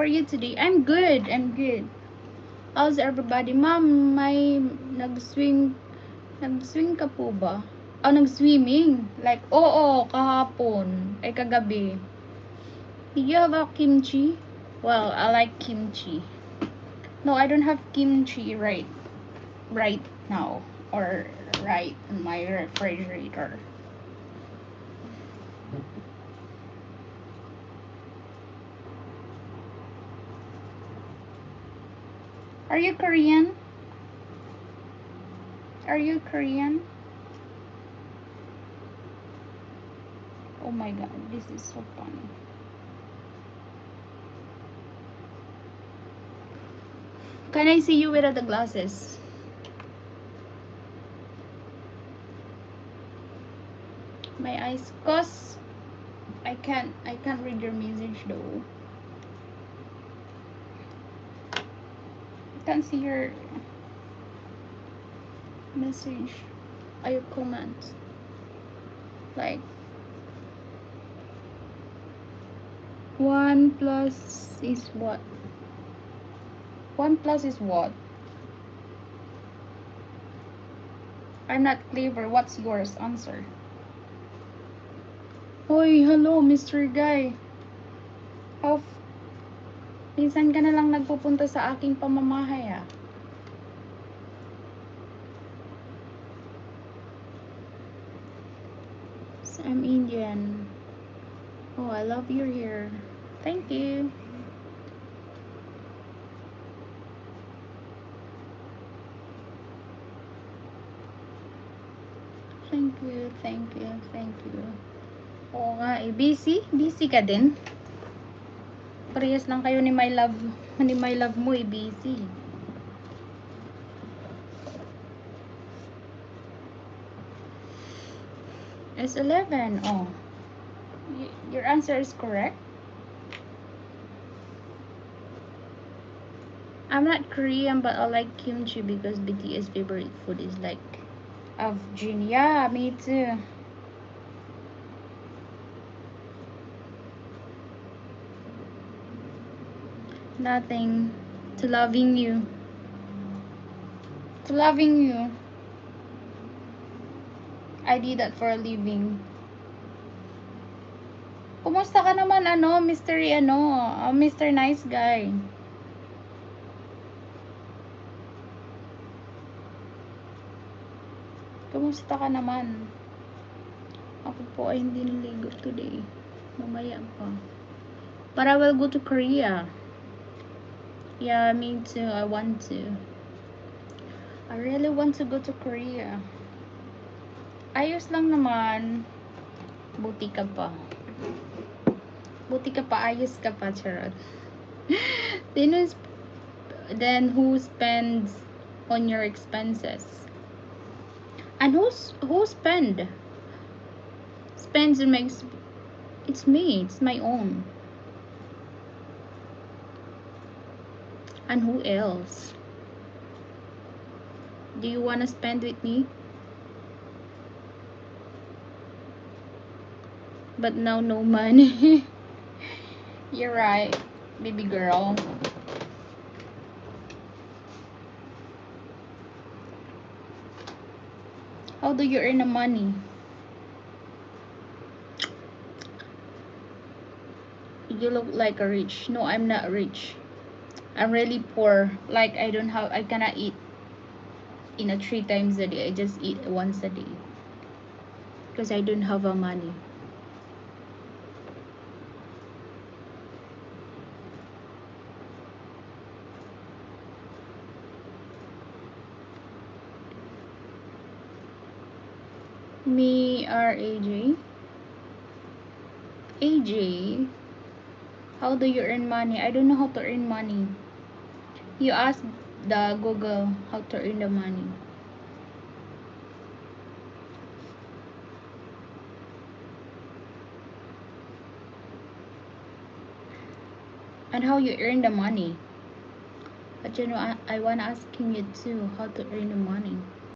are you today? I'm good. I'm good. How's everybody? Ma'am, may nag-swing ka po ba? Oh, nag-swimming. Like, oo, kahapon. Ay, kagabi. Did you have a kimchi? Well, I like kimchi. No, I don't have kimchi right now. Or right in my refrigerator. Are you Korean? Are you Korean? Oh my god, this is so funny. Can I see you without the glasses? My eyes, cause I can't read your message though. I can't see your message or your comments. Like 1 plus is what? 1 plus is what? I'm not clever. What's yours? Answer. Hoy, hello, Mr. Guy. How minsan ka na lang nagpupunta sa aking pamamahay, ah. So, I'm Indian. Oh, I love your hair. Thank you. Thank you, thank you, thank you. Oo nga eh. Busy? Busy ka din? Parehas lang kayo ni my love mo eh, busy. It's 11. Oh. Your answer is correct. I'm not Korean, but I like kimchi because BTS favorite food is like of Jin. Yeah, me too. Nothing. To loving you. To loving you. I did that for a living. Kumusta ka naman, Mr. Nice Guy? Kumusta ka naman? Ako po ay hindi naligo today. Mamaya pa. But I will go to Korea. Yeah, me too. I want to. I really want to go to Korea. Ayos lang naman. Buti ka pa. Buti ka pa, ayos ka pa, charot. Then who spends on your expenses? And who spends and makes? It's me. It's my own. And who else? Do you wanna spend with me? But now no money. You're right, baby girl. How do you earn the money? You look like a rich. No, I'm not rich. I'm really poor. Like I cannot eat in a 3 times a day. I just eat once a day. Because I don't have a money. Me R-A-J. AJ, how do you earn money? I don't know how to earn money. You ask the Google how to earn the money. And how you earn the money. But you know, I wanna asking you too how to earn the money.